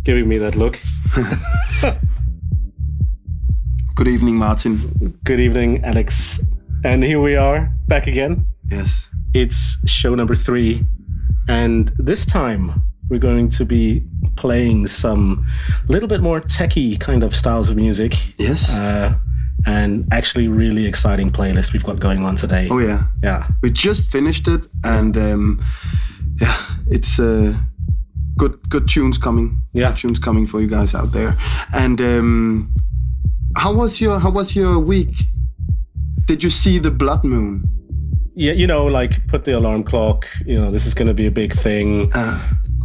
giving me that look. Good evening, Martin. Good evening, Alex. And here we are, back again. Yes. It's show number 3. And this time, we're going to be playing some little bit more techie kind of styles of music. Yes. And actually really exciting playlist we've got going on today. Oh, yeah. Yeah. We just finished it, and it's good tunes coming. Yeah. Good tunes coming for you guys out there. And how was your week? Did you see the blood moon? Yeah, you know, like put the alarm clock, you know, this is going to be a big thing.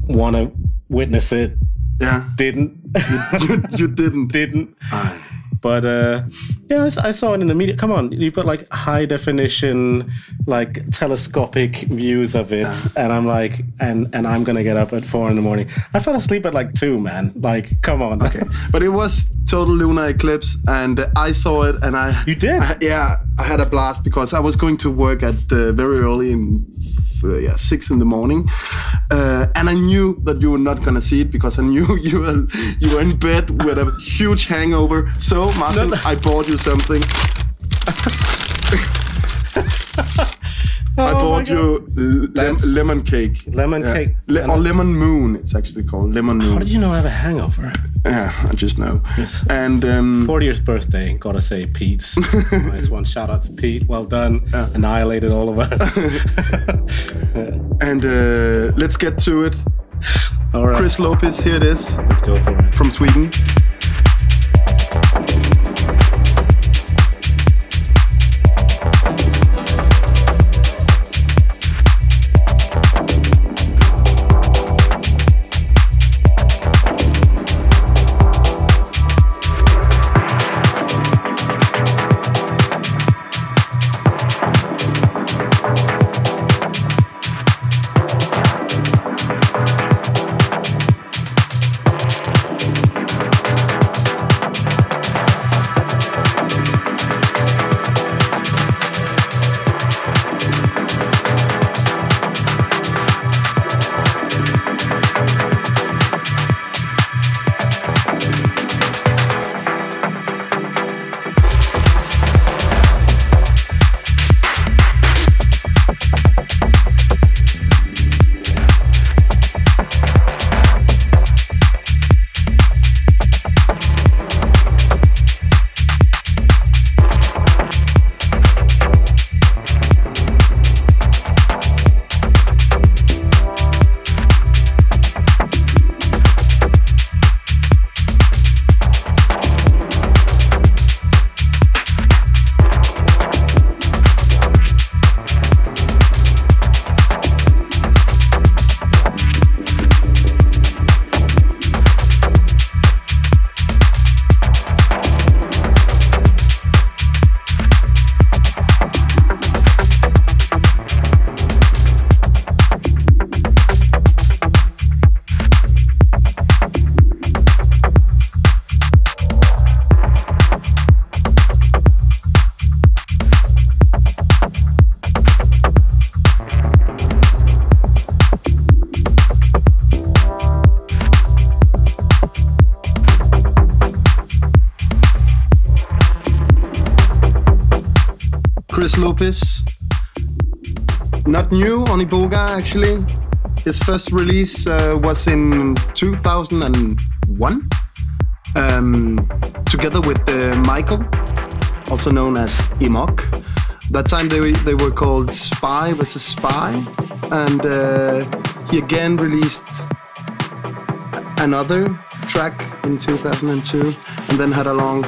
Want to witness it. Yeah. Didn't. You didn't. Didn't. But yeah, I saw it in the media. Come on, you've got like high definition, like telescopic views of it, and I'm like, and I'm gonna get up at 4 a.m. I fell asleep at like 2, man. Like, come on. Okay, but it was total lunar eclipse, and I saw it, and You did? I had a blast because I was going to work at very early in 6 a.m, and I knew that you were not gonna see it because I knew you were in bed with a huge hangover. So Martin, I bought you something. I bought you lemon cake. Lemon cake. Or lemon moon, it's actually called. Lemon moon. How did you know I have a hangover? Yeah, I just know. Yes. And 40th birthday, gotta say, Pete's. Nice one. Shout out to Pete. Well done. Annihilated all of us. And let's get to it. All right. Chris Lopez, here it is. Let's go for it. From Sweden. Chris Lopez, not new on Iboga actually. His first release was in 2001, together with Michael, also known as Emok. That time they were called Spy vs. Spy, and he again released another track in 2002, and then had a long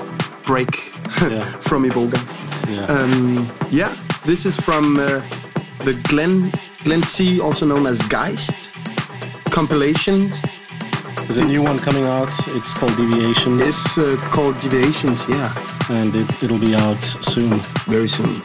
break from Iboga. Yeah. This is from the Glen C, also known as Geist, compilations. There's a new one coming out. It's called Deviations. It's called Deviations, yeah. And it'll be out soon. Very soon.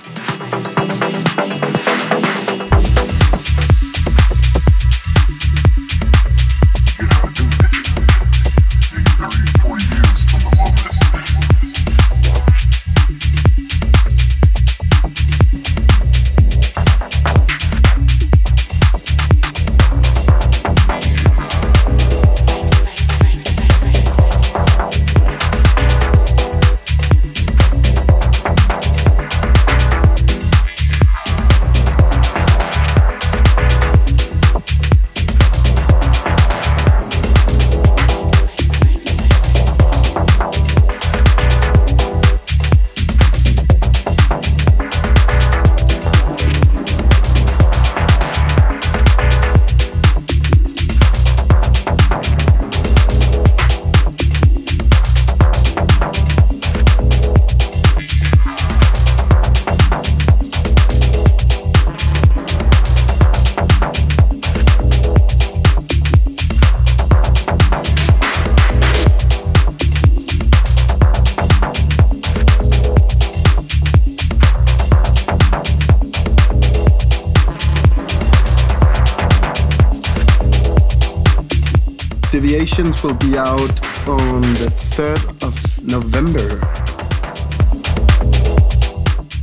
Deviations will be out on the 3rd of November.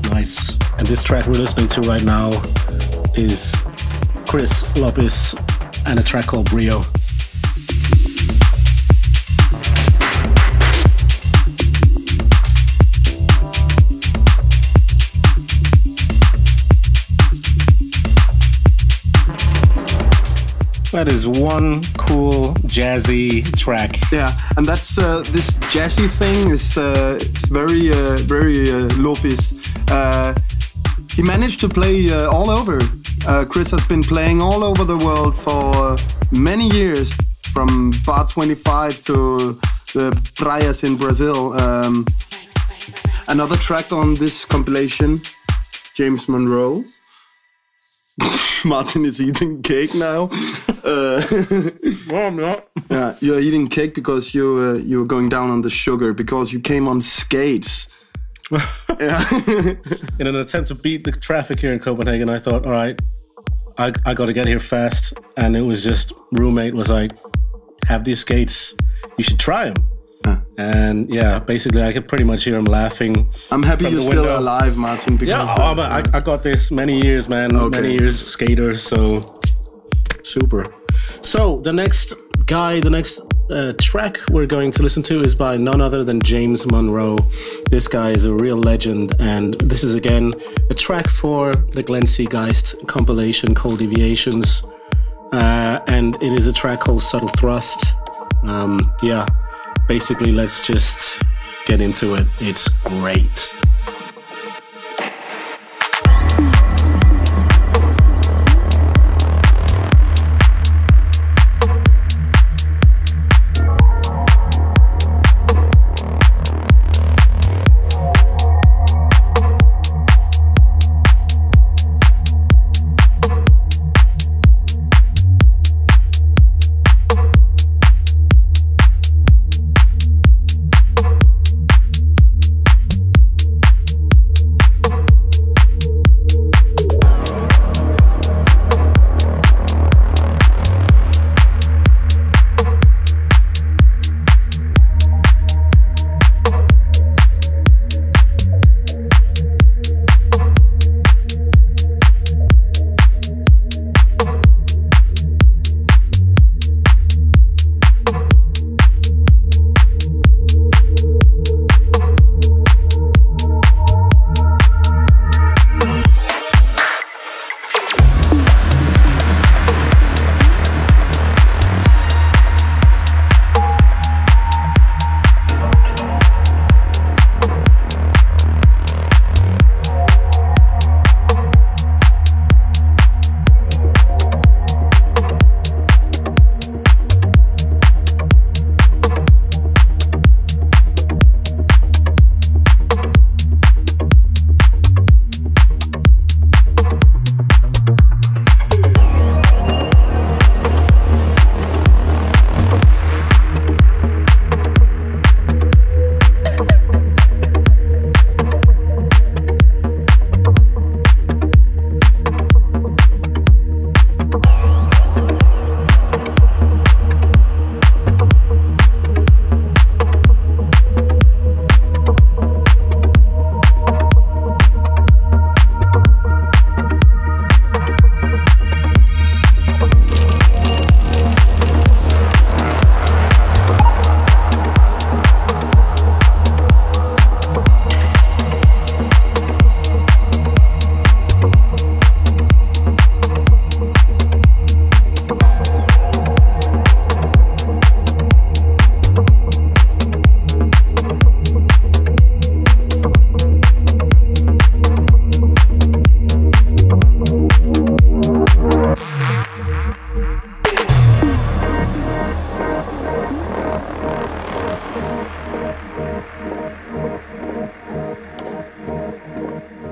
Nice. And this track we're listening to right now is Chris Lopez and a track called Brio. That is one cool jazzy track. Yeah, and that's this jazzy thing is it's very Lopez. He managed to play all over. Chris has been playing all over the world for many years, from Bar 25 to the praias in Brazil. Another track on this compilation, James Monroe. Martin is eating cake now. No, I'm not. Yeah, you're eating cake because you're going down on the sugar because you came on skates. Yeah. In an attempt to beat the traffic here in Copenhagen, I thought, all right, I got to get here fast. And it was just, roommate was like, have these skates, you should try them. And yeah, basically I could pretty much hear him laughing. I'm happy you're still alive, Martin. Because I got this many years, man. Okay. Many years skater, so super. So the next track we're going to listen to is by none other than James Monroe. This guy is a real legend, and this is again a track for the Glenn C. Geist compilation called Deviations, and it is a track called Subtle Thrust. Yeah. Basically, let's just get into it. It's great.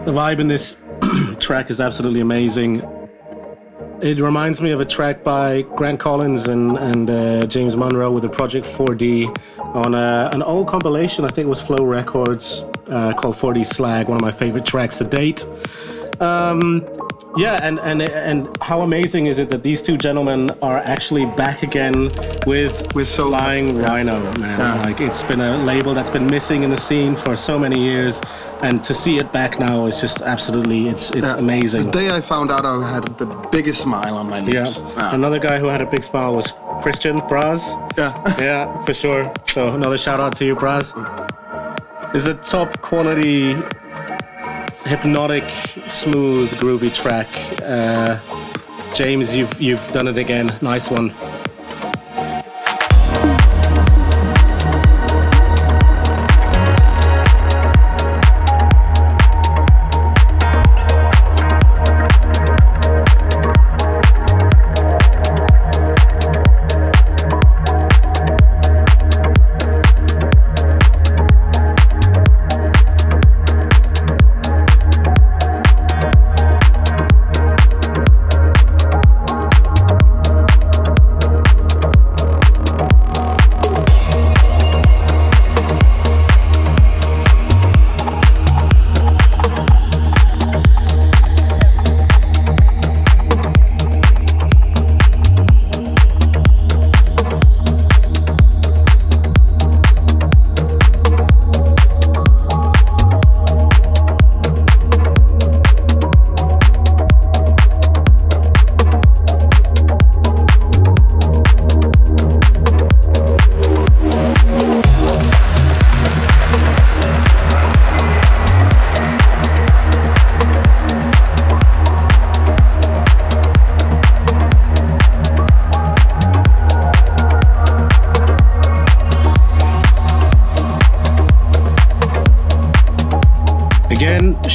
The vibe in this track is absolutely amazing. It reminds me of a track by Grant Collins and James Monroe with the Project 4D on an old compilation, I think it was Flow Records, called 4D Slag, one of my favorite tracks to date. Yeah, and how amazing is it that these two gentlemen are actually back again with Flying Rhino, man. Yeah. Like, it's been a label that's been missing in the scene for so many years, and to see it back now is just absolutely, it's amazing. The day I found out, I had the biggest smile on my lips. Yeah. Another guy who had a big smile was Christian Braz. Yeah. Yeah, for sure. So another shout out to you, Braz. It's a top quality, hypnotic, smooth, groovy track. James, you've done it again. Nice one.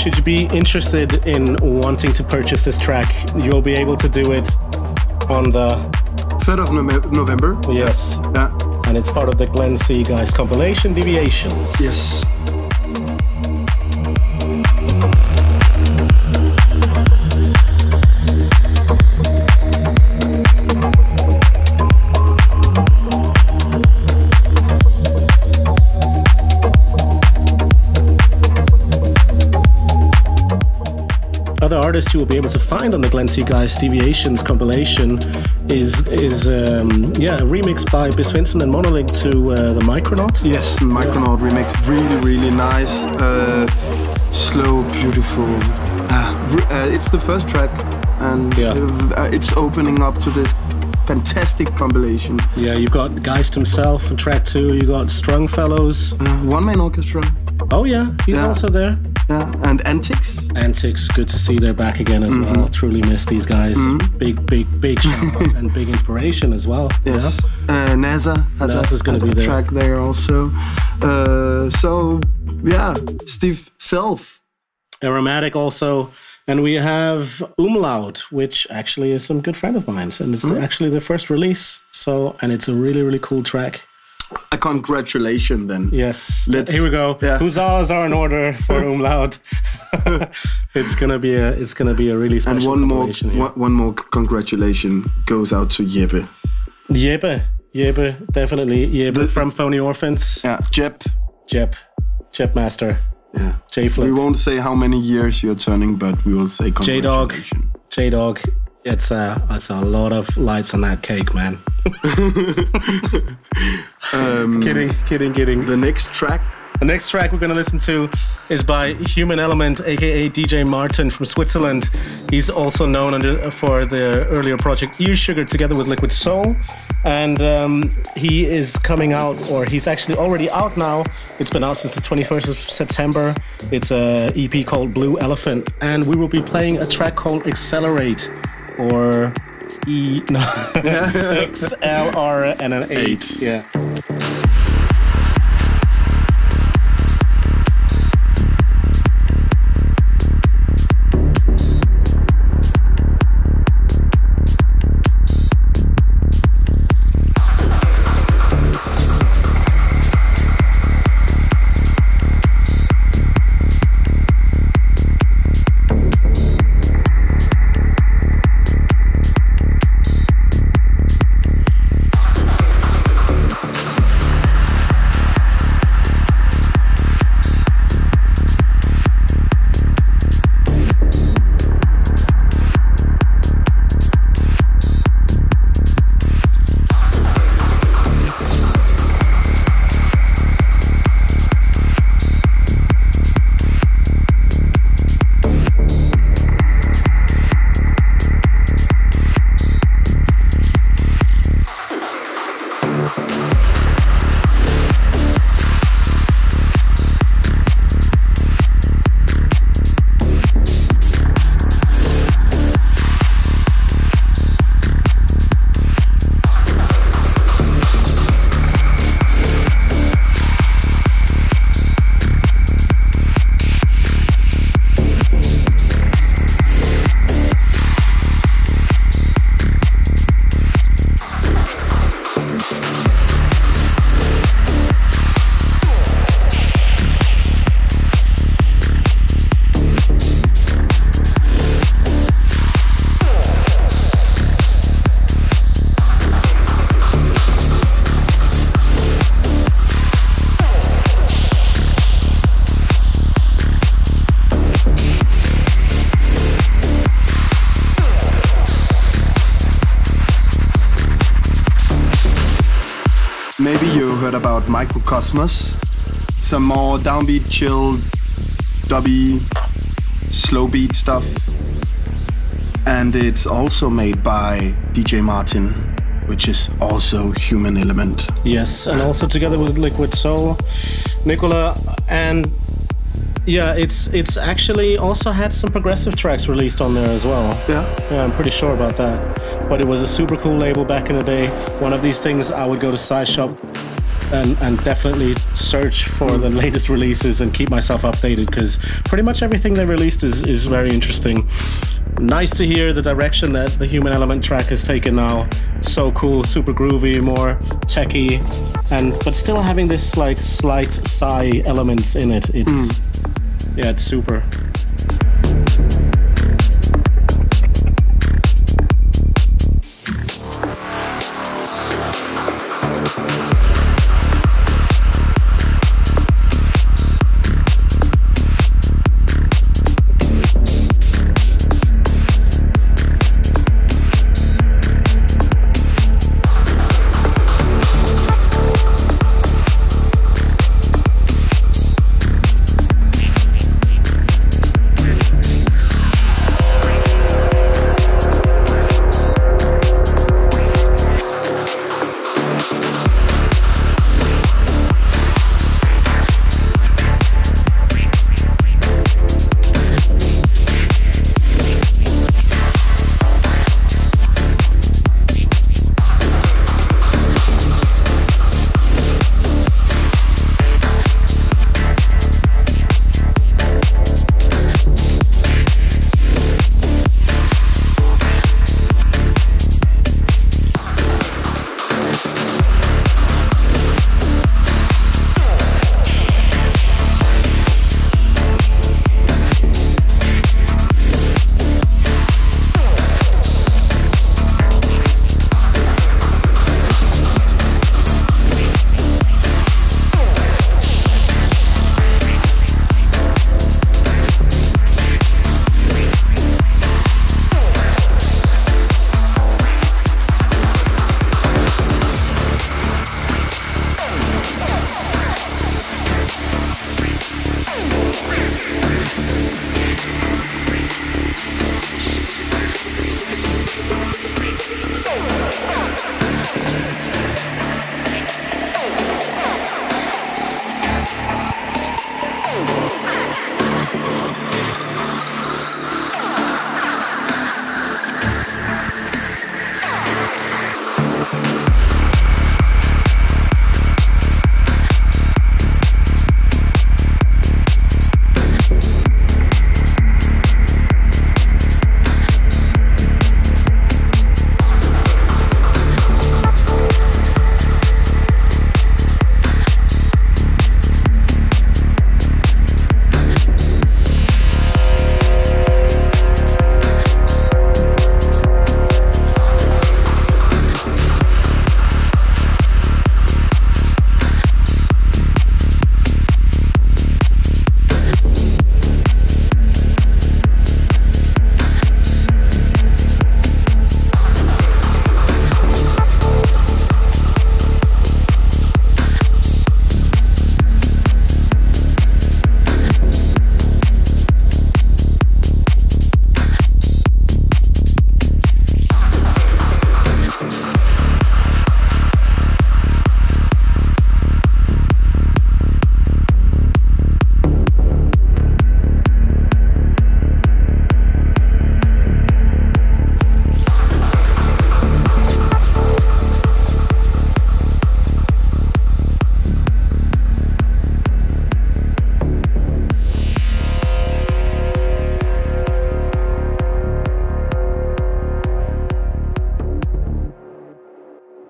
Should you be interested in wanting to purchase this track, you'll be able to do it on the 3rd of November. Yes. Yeah. And it's part of the Glen C Guys compilation, Deviations. Yes. Other artists you will be able to find on the Glen C Guys Deviations compilation is a remix by Bis Vincent and Monolink to the Micronaut. Yes, Micronaut remix, really nice, slow, beautiful. It's the first track, and it's opening up to this fantastic compilation. Yeah, you've got Geist himself on track 2. You got Strung Fellows, One Man Orchestra. Oh yeah, he's also there. Yeah, and Antics. Antics, good to see they're back again as well. Truly miss these guys. Big shout out and big inspiration as well. Yes. NASA has going to be a there. track there also. Steve Self. Aromatic also. And we have Umlaut, which actually is some good friend of mine. And it's actually their first release. And it's a really cool track. A congratulation then. Yes. Here we go. Yeah. Huzzahs are in order for Umlaut. It's gonna be a really special. And one more congratulation goes out to Jeppe. Jeppe, definitely Jeppe from Phony Orphans. Yeah, Jep Master. Yeah. J-Flip. We won't say how many years you're turning, but we will say congratulations. J-Dog. It's a lot of lights on that cake, man. Kidding. The next track we're going to listen to is by Human Element, aka DJ Martin from Switzerland. He's also known for the earlier project Ear Sugar together with Liquid Soul. And he is coming out, or he's actually already out now. It's been out since the 21st of September. It's an EP called Blue Elephant. And we will be playing a track called Accelerate, or XLR and an 8. Yeah. maybe you heard about Microcosmos. Some more downbeat, chill, dubby, slow beat stuff. And it's also made by DJ Martin, which is also Human Element. Yes, and also together with Liquid Soul, Nicola, and yeah, it's actually also had some progressive tracks released on there as well. Yeah, I'm pretty sure about that. But it was a super cool label back in the day. One of these things I would go to SciShop and definitely search for the latest releases and keep myself updated, because pretty much everything they released is very interesting. Nice to hear the direction that the Human Element track has taken now. It's so cool, super groovy, more techy, but still having this like slight Psy elements in it. Yeah, it's super.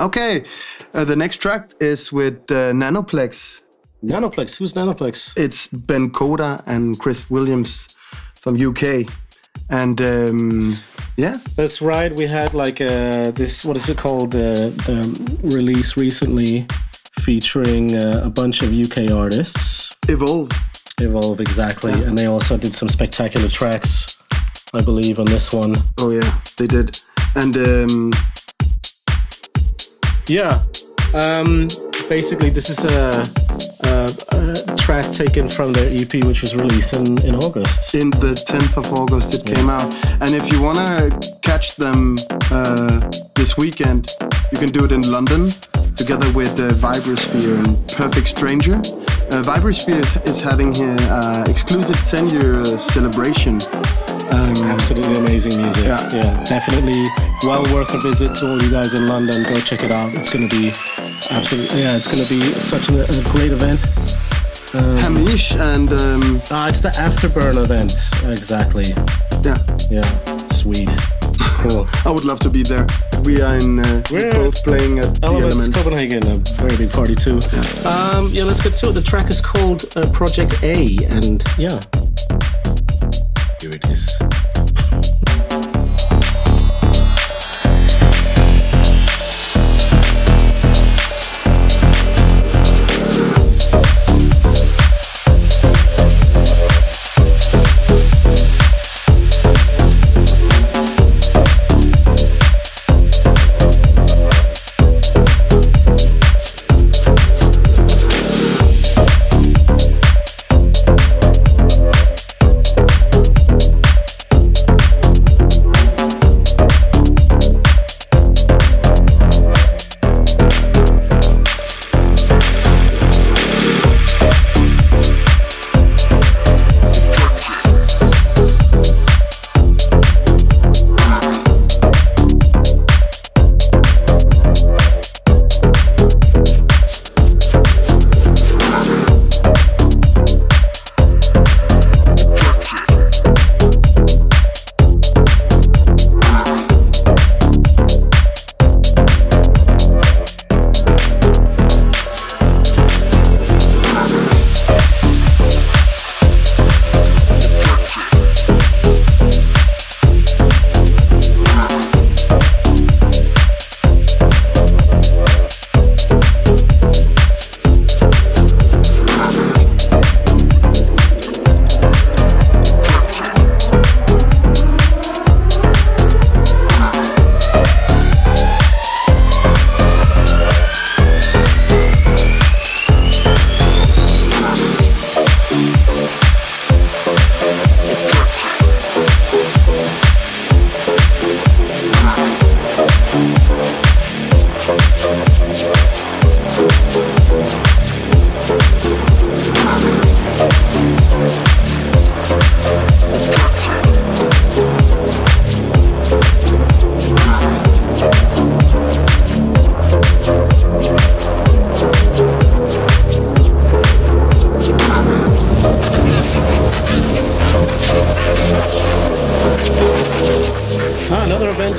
Okay, the next track is with Nanoplex. Nanoplex, who's Nanoplex? It's Ben Coda and Chris Williams from UK. And yeah. That's right, we had like this, what is it called, the release recently featuring a bunch of UK artists. Evolve, exactly. Yeah. And they also did some spectacular tracks, I believe, on this one. Oh yeah, they did. And yeah, basically, this is a track taken from their EP, which was released in August. In the 10th of August, it came out. And if you want to catch them this weekend, you can do it in London, together with Vibrosphere and Perfect Stranger. Vibrosphere is having here exclusive 10-year celebration. Absolutely amazing music. Yeah, definitely well worth a visit to all you guys in London. Go check it out. It's going to be absolutely, it's going to be such a great event. Hamish and... it's the Afterburn event, exactly. Yeah, sweet. Cool. I would love to be there. We are we're both playing at the Elements. Copenhagen, a very big party too. Yeah, let's get to it. The track is called Project A, and yeah, here it is.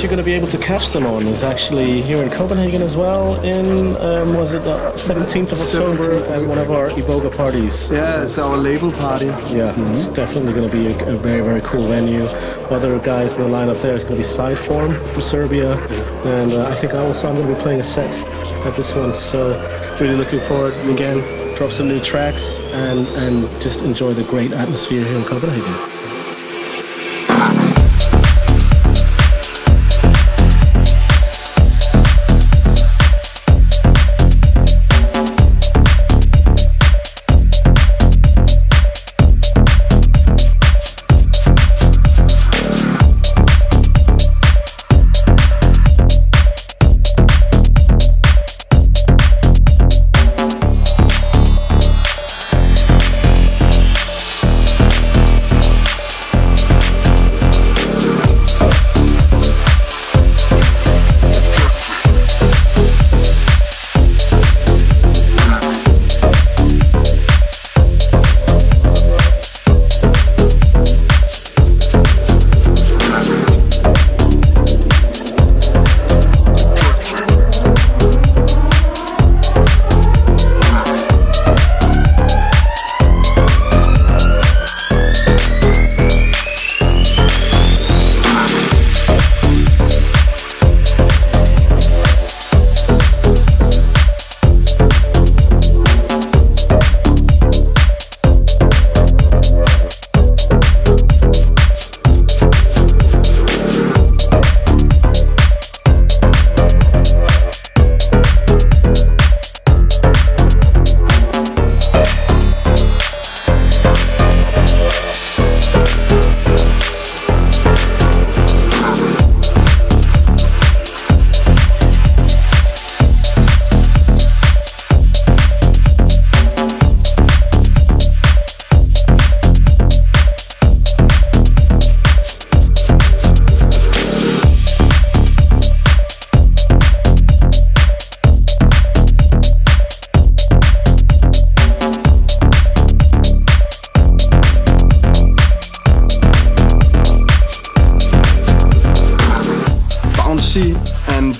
You're going to be able to catch them on is actually here in Copenhagen as well in was it the 17th of October at one of our Iboga parties. Yeah, it's our label party. Yeah, it's definitely going to be a very, very cool venue. Other guys in the lineup there is going to be Sideform from Serbia, and I think I'm going to be playing a set at this one, so really looking forward. Again, drop some new tracks and just enjoy the great atmosphere here in Copenhagen.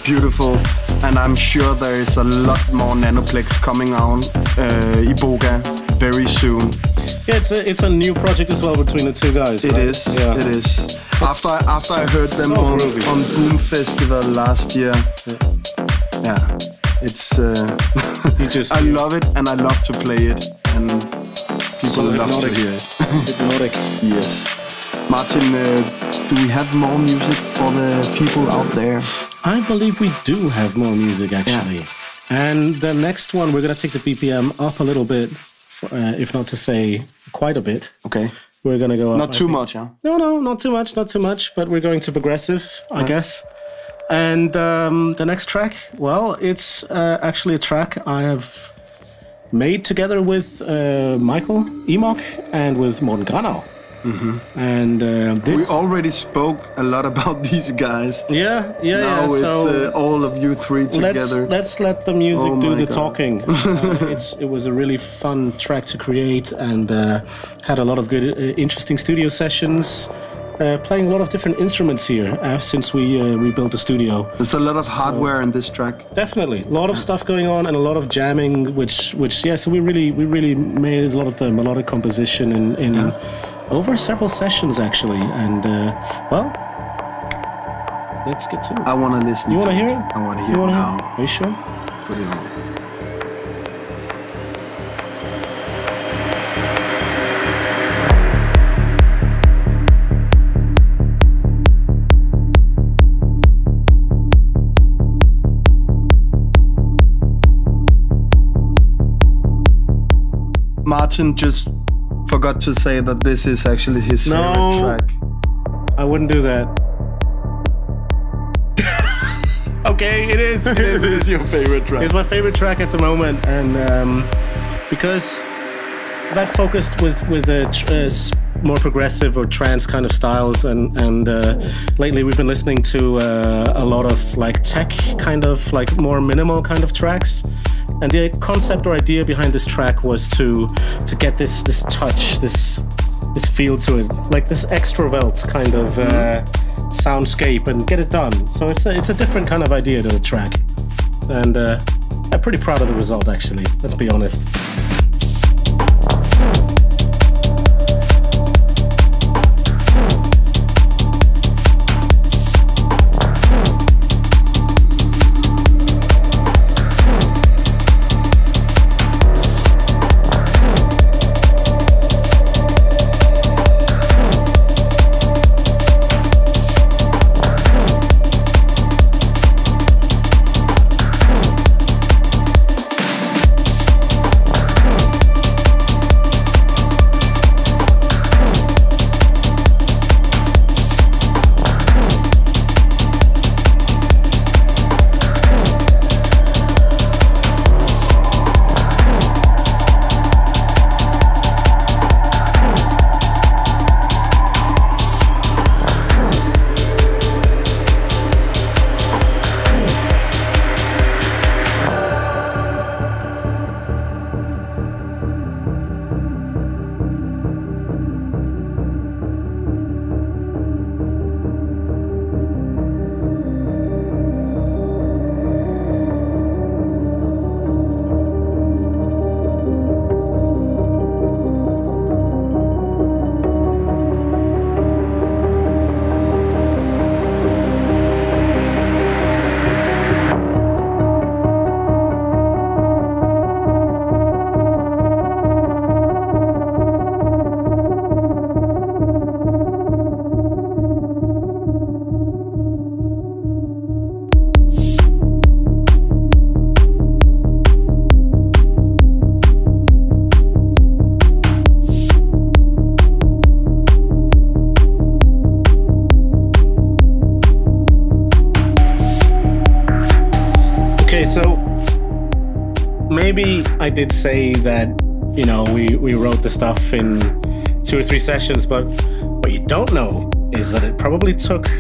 beautiful. And I'm sure there is a lot more Nanoplex coming on Iboga very soon. Yeah, it's a new project as well between the two guys. It is. It is. After I heard them on Boom Festival last year, it's. I love it and I love to play it, and people love to hear it. Hypnotic. Yes. Martin, do we have more music for the people out there? I believe we do have more music actually. Yeah. And the next one, we're gonna take the BPM up a little bit. If not to say quite a bit. Okay. We're going to go up. Not too much, huh? No, not too much, but we're going to progressive, I guess. And the next track, well, it's actually a track I have made together with Michael Emok and with Morten Granau. Mm-hmm. And we already spoke a lot about these guys. Yeah. Now it's all of you three together. Let's let the music do the talking. It was a really fun track to create, and had a lot of good, interesting studio sessions. Playing a lot of different instruments here since we rebuilt the studio. There's a lot of hardware in this track. Definitely, a lot of stuff going on and a lot of jamming, which so we really made a lot of the melodic composition in over several sessions actually, and well, let's get to it. I want to listen. You want to hear it? I want to hear it now. Are you sure? Put it on. Martin just forgot to say that this is actually his favorite track. I wouldn't do that. Okay, it is. It is your favorite track. It's my favorite track at the moment, and because that focused with more progressive or trance kind of styles, and lately we've been listening to a lot of like tech kind of like more minimal kind of tracks. And the concept or idea behind this track was to get this touch, this feel to it, like this extravelt kind of soundscape, and get it done. So it's a different kind of idea to the track, and I'm pretty proud of the result actually. Let's be honest. So maybe I did say that, you know, we wrote the stuff in 2 or 3 sessions, but what you don't know is that it probably took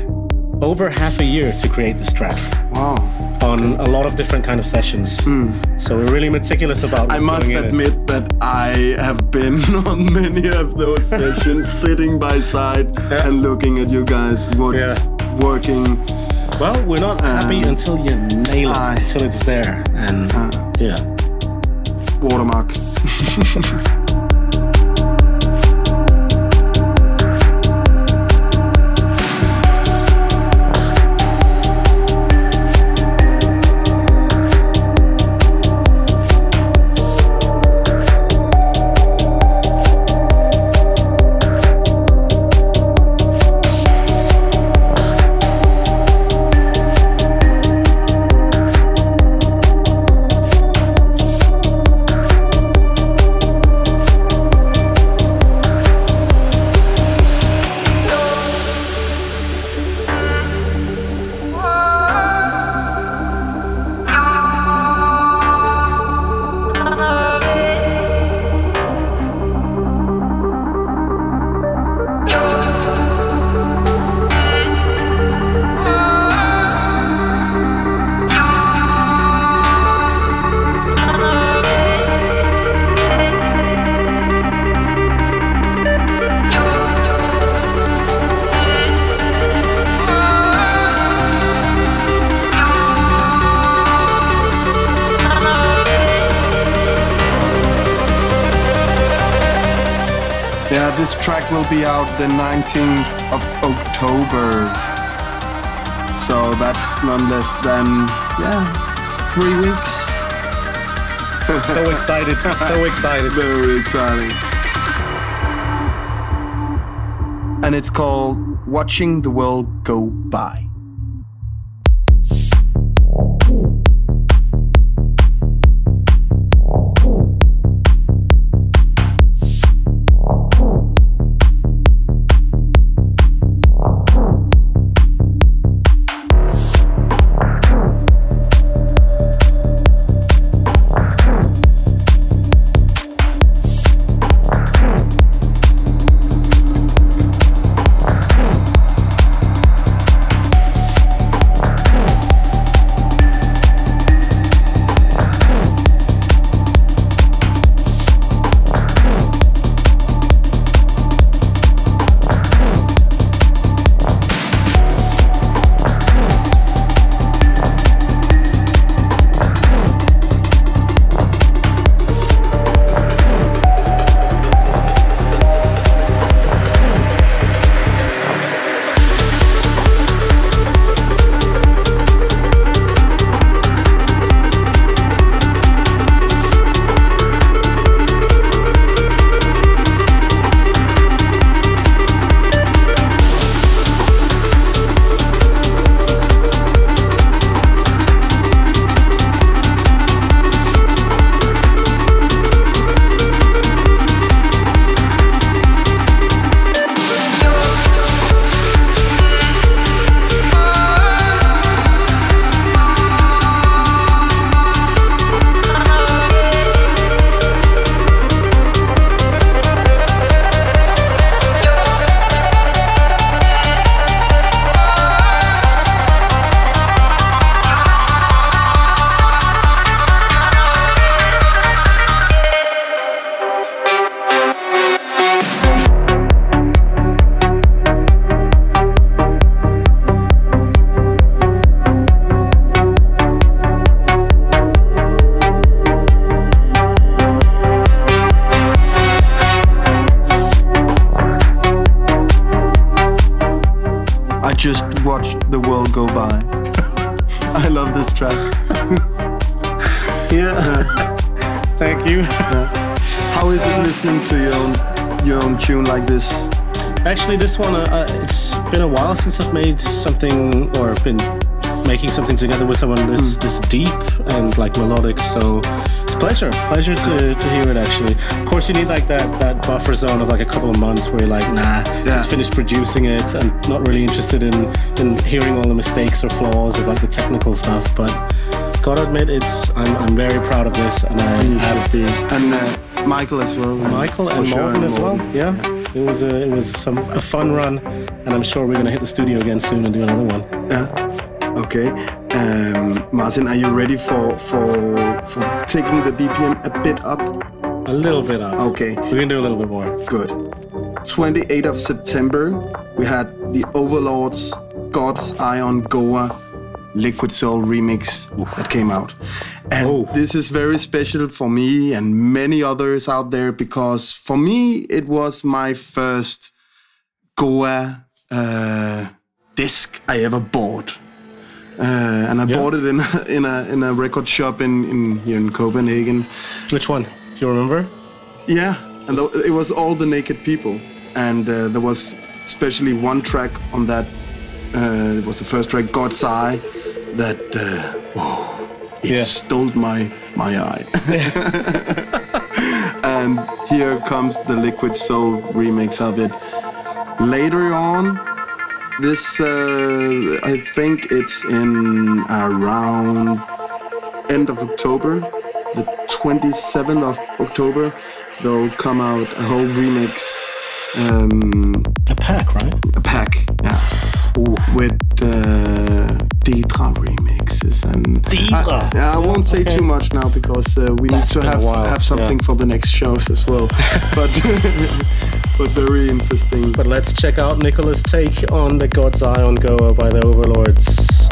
over half a year to create this track. Wow. On a lot of different kind of sessions. So we're really meticulous about what's I must admit that I have been on many of those sessions, sitting by side and looking at you guys working Well, we're not happy until you nail it, until it's there. And yeah. Watermark. This track will be out the 19th of October. So that's none less than, 3 weeks. So excited, so excited. Very exciting. And it's called Watching the World Go By. Just watch the world go by. I love this track. Thank you. How is it listening to your own tune like this? Actually, this one, it's been a while since I've made something or been making something together with someone this deep and like melodic. So it's a pleasure to hear it. Actually, of course, you need like that buffer zone of like a couple of months where you're like, just finished producing it and not really interested in hearing all the mistakes or flaws of like the technical stuff. But gotta admit, I'm very proud of this, and I have been. And Michael as well. Michael and Morgan as well. Yeah. It was a fun run, and I'm sure we're gonna hit the studio again soon and do another one. Yeah. Okay. Martin, are you ready for taking the BPM a bit up? A little bit up. Okay. We can do a little bit more. Good. 28th of September, we had the Overlords, God's Eye on Goa Liquid Soul remix that came out. And this is very special for me and many others out there, because for me, it was my first Goa disc I ever bought. And I bought it in a record shop here in Copenhagen. Which one? Do you remember? Yeah, and it was All the Naked People. And there was especially one track on that. It was the first track, God's Eye, that stole my eye. And here comes the Liquid Soul remix of it. Later on, this I think it's in around end of October, the 27th of October, they'll come out a whole remix. A pack, right? A pack, yeah. With Deidre remixes and I won't say too much now, because we need to have something for the next shows as well. But but very interesting. But let's check out Nicholas' take on the God's Eye on Goa by the Overlords.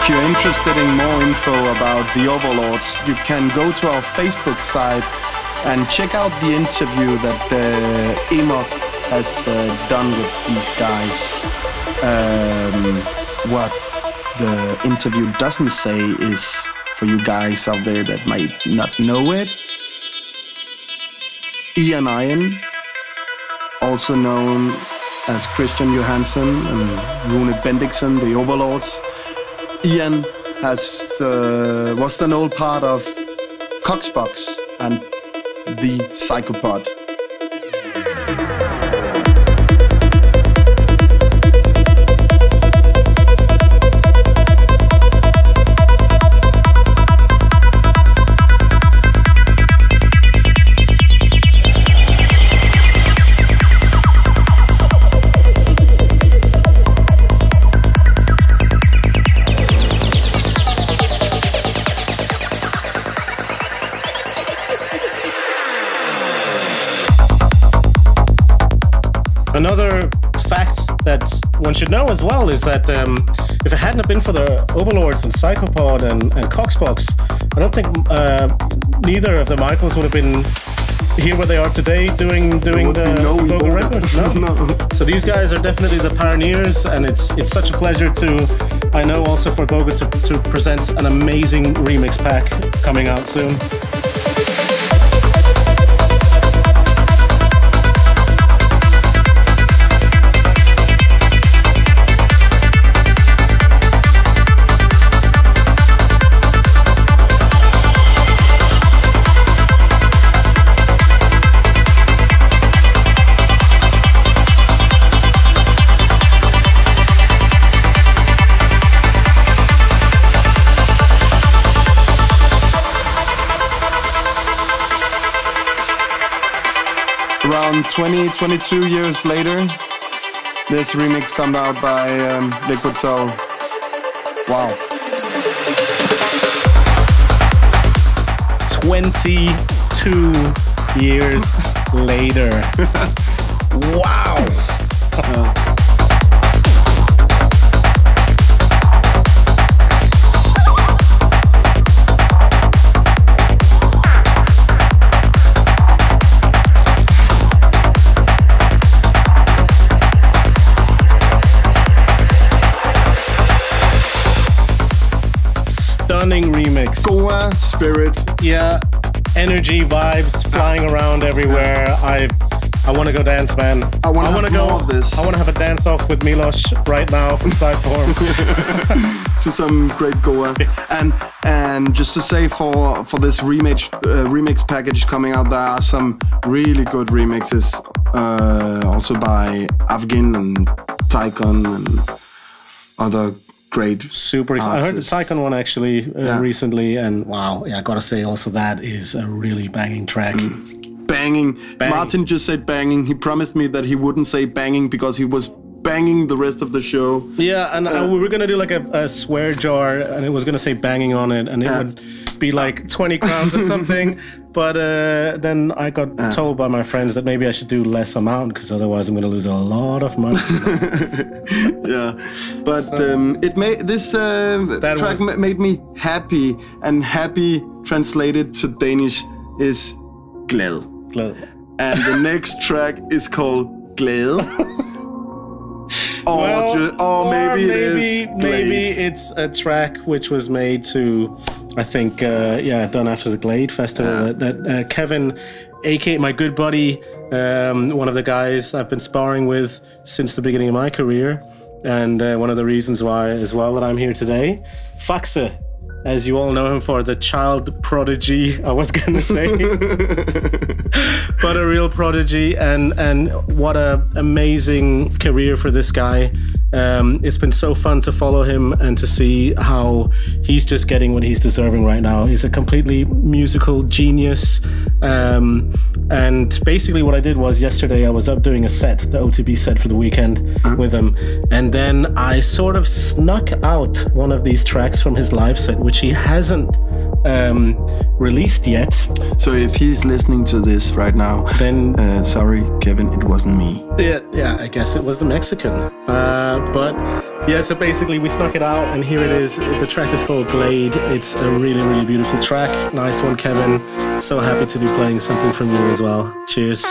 If you're interested in more info about the Overlords, you can go to our Facebook site and check out the interview that Emok has done with these guys. What the interview doesn't say is, for you guys out there that might not know it, Ian Iron, also known as Christian Johansson and Rune Bendiksen, the Overlords. Ian was an old part of Coxbox and the Psychopod. Another fact that one should know as well is that if it hadn't been for the Overlords and Psychopod and Coxbox, I don't think neither of the Michaels would have been here where they are today doing the Iboga Records. No. So these guys are definitely the pioneers, and it's such a pleasure I know also for Iboga to present an amazing remix pack coming out soon. Around 22 years later, this remix comes out by Liquid Soul. Wow. 22 years later. Wow. Stunning remix. Goa spirit. Yeah, energy vibes flying around everywhere. I want to go dance, man. I want to go more of this. I want to have a dance off with Milos right now from Sideform. To some great Goa. And just to say for this remix package coming out, there are some really good remixes also by Afghan and Ticon and other great super excited. I heard the Ticon one actually recently, and wow, I gotta say also that is a really banging track. Banging. Martin just said banging. He promised me that he wouldn't say banging because he was banging the rest of the show. Yeah, and we were gonna do like a swear jar, and it was gonna say banging on it, and it would be like 20 crowns or something. But then I got told by my friends that maybe I should do less amount because otherwise I'm gonna lose a lot of money. Yeah, but this track made me happy, and happy translated to Danish is glad. And the next track is called Glad. Maybe it's a track which was made to, I think, done after the Glade Festival. That Kevin, aka my good buddy, one of the guys I've been sparring with since the beginning of my career, and one of the reasons why as well that I'm here today, Faxe, as you all know him for, the child prodigy, I was gonna say. But a real prodigy, and what a amazing career for this guy. It's been so fun to follow him and to see how he's just getting what he's deserving right now. He's a completely musical genius. And basically what I did was yesterday I was up doing a set, the OTB set for the weekend with him. And then I sort of snuck out one of these tracks from his live set, which he hasn't released yet. So if he's listening to this right now, then sorry, Kevin, it wasn't me. Yeah, I guess it was the Mexican. But Yeah, so basically we snuck it out, and here it is. The track is called Glade. It's a really, really beautiful track. Nice one, Kevin. So happy to be playing something from you as well. Cheers.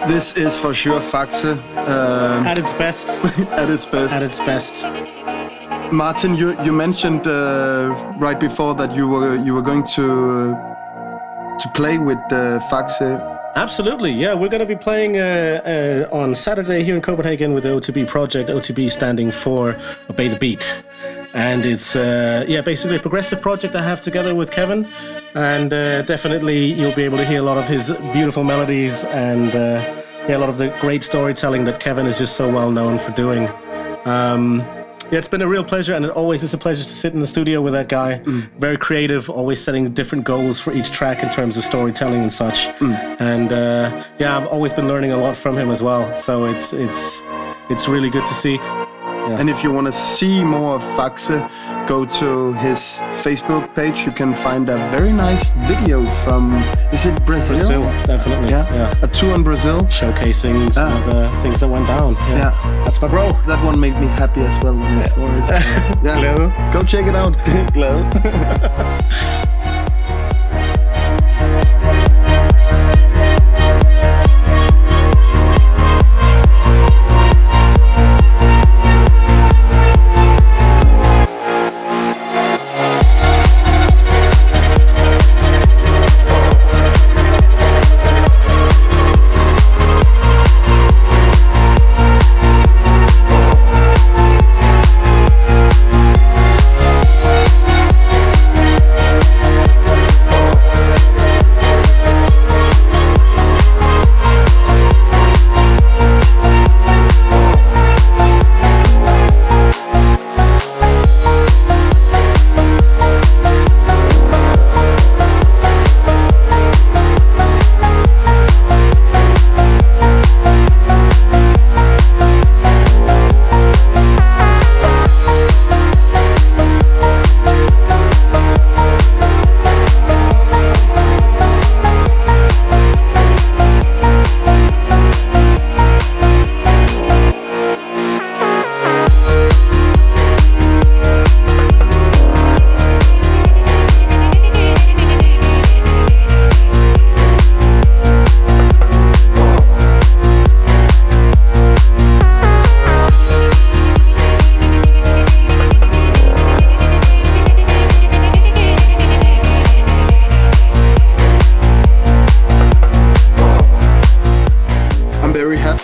This is for sure Faxe. At its best. At its best. At its best. Martin, you mentioned right before that you were going to play with Faxe. Absolutely, yeah. We're going to be playing on Saturday here in Copenhagen with the OTB project. OTB standing for Obey the Beat. And it's basically a progressive project I have together with Kevin, and definitely you'll be able to hear a lot of his beautiful melodies and a lot of the great storytelling that Kevin is just so well known for doing. It's been a real pleasure, and it always is a pleasure to sit in the studio with that guy. Very creative, always setting different goals for each track in terms of storytelling and such. And I've always been learning a lot from him as well. So it's really good to see. Yeah. And if you want to see more of Faxe, go to his Facebook page. You can find a very nice video from, is it Brazil? Brazil, definitely. Yeah. A tour in Brazil. Showcasing some of the things that went down. Yeah. That's my bro. That one made me happy as well when I saw it. Yeah. Glow. Go check it out. Glow.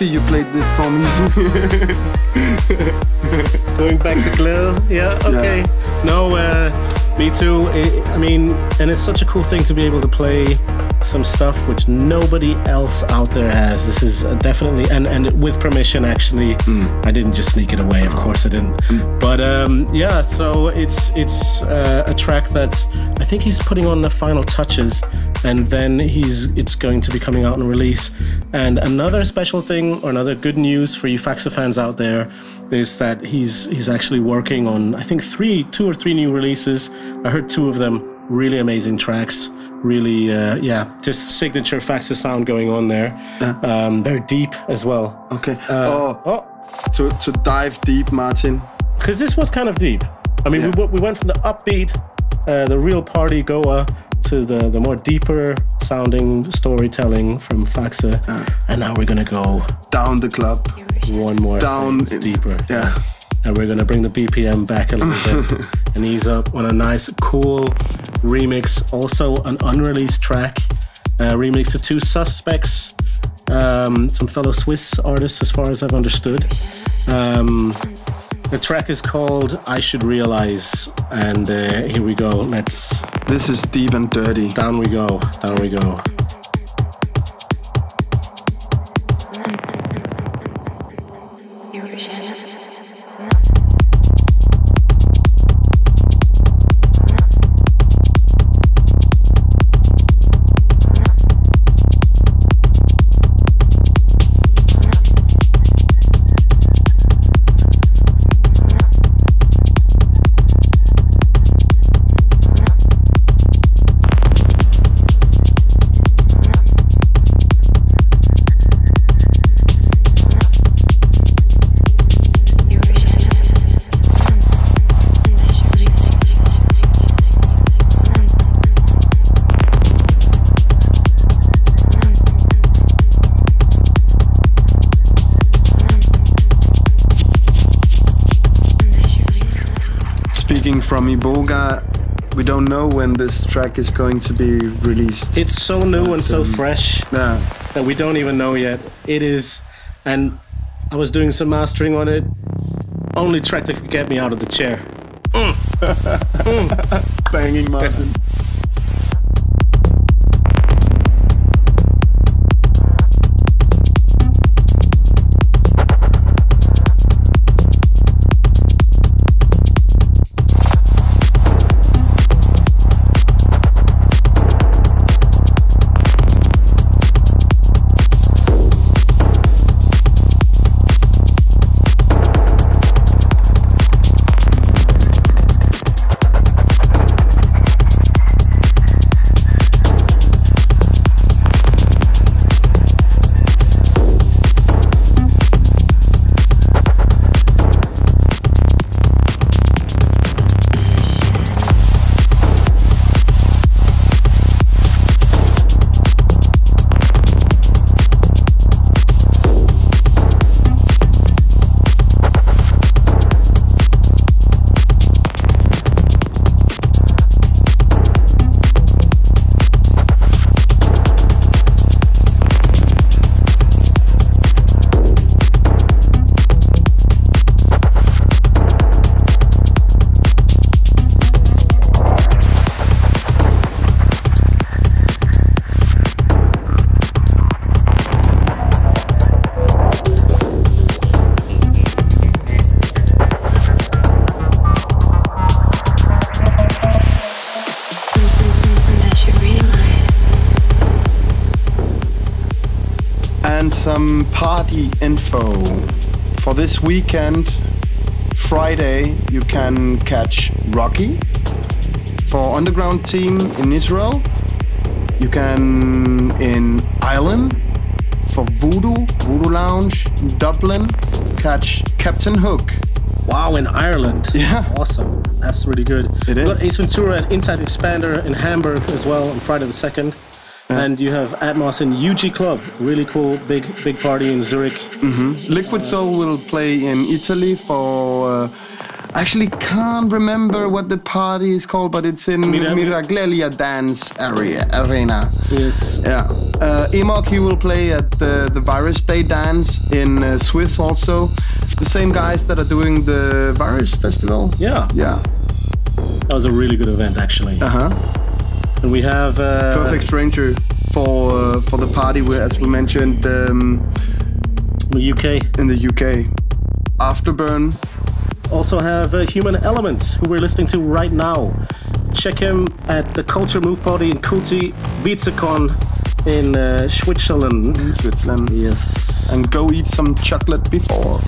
You played this for me. Going back to Glow. Yeah, okay. Yeah. No, me too. And it's such a cool thing to be able to play some stuff which nobody else out there has. This is definitely, and with permission, actually. I didn't just sneak it away, of course I didn't. But so it's a track that I think he's putting on the final touches, and then it's going to be coming out on release. And another special thing, or another good news for you Faxe fans out there, is that he's actually working on, I think, 2 or 3 new releases. I heard 2 of them. Really amazing tracks. Really, just signature Faxe sound going on there. Very deep as well. Okay. To dive deep, Martin. Because this was kind of deep. I mean, we went from the upbeat, the real party goer, to the more deeper sounding storytelling from Faxe, and now we're gonna go down the club, one more down deeper. Yeah. And we're gonna bring the BPM back a little bit and he's up on a nice, cool remix. Also an unreleased track, remix to Two Suspects, some fellow Swiss artists, as far as I've understood. The track is called I Should Realize, and here we go. This is deep and dirty. Down we go, down we go. From Iboga, we don't know when this track is going to be released. It's so new and so fresh that we don't even know yet. It is, and I was doing some mastering on it. Only track that could get me out of the chair. Banging Martin. Some party info for this weekend. Friday you can catch Rocky for underground team in Israel. You can in Ireland for Voodoo Lounge in Dublin catch Captain Hook. Wow, in Ireland. Yeah. Awesome. That's really good. It is. We've got Ace Ventura at Intact Expander in Hamburg as well on Friday the 2nd. And you have Atmos in UG Club, really cool, big party in Zurich. Mm-hmm. Liquid Soul will play in Italy for. I actually can't remember what the party is called, but it's in Miraglia Dance Arena. Yes. Yeah. Emok, he will play at the Virus Day Dance in Swiss also. The same guys that are doing the Virus Festival. Yeah. Yeah. That was a really good event, actually. And we have Perfect Stranger for the party, as we mentioned, the UK. In the UK, Afterburn. Also have Human Elements, who we're listening to right now. Check him at the Culture Move Party in Kuti, Ticon in Switzerland. Switzerland. Yes. And go eat some chocolate before.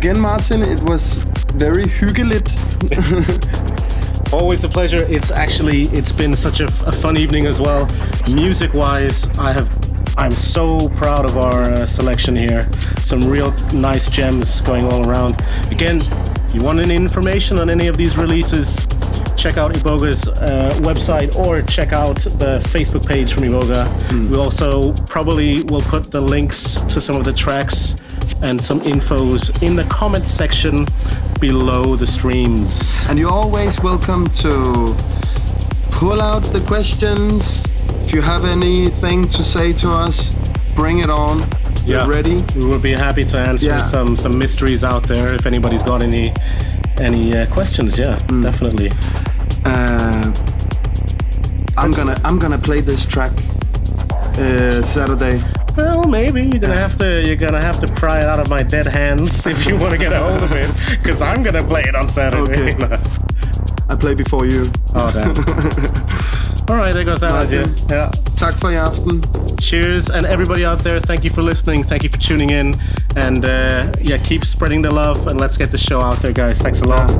Again, Martin, it was very hyggeligt. Always a pleasure. It's been such a fun evening as well. Music-wise, I'm so proud of our selection here. Some real nice gems going all around. Again, you want any information on any of these releases, check out Iboga's website or check out the Facebook page from Iboga. We also probably will put the links to some of the tracks and some infos in the comments section below the streams. And you're always welcome to pull out the questions. If you have anything to say to us, bring it on. We're ready. We will be happy to answer some mysteries out there if anybody's got any questions. Definitely. I'm gonna play this track Saturday. Well, maybe you're gonna have to pry it out of my dead hands if you want to get a hold of it, because I'm gonna play it on Saturday. Okay. I play before you. Oh damn. All right, there goes that idea. Yeah. Tak for i aften. Cheers, and everybody out there, thank you for listening, thank you for tuning in, and keep spreading the love, and let's get the show out there, guys. Thanks a lot.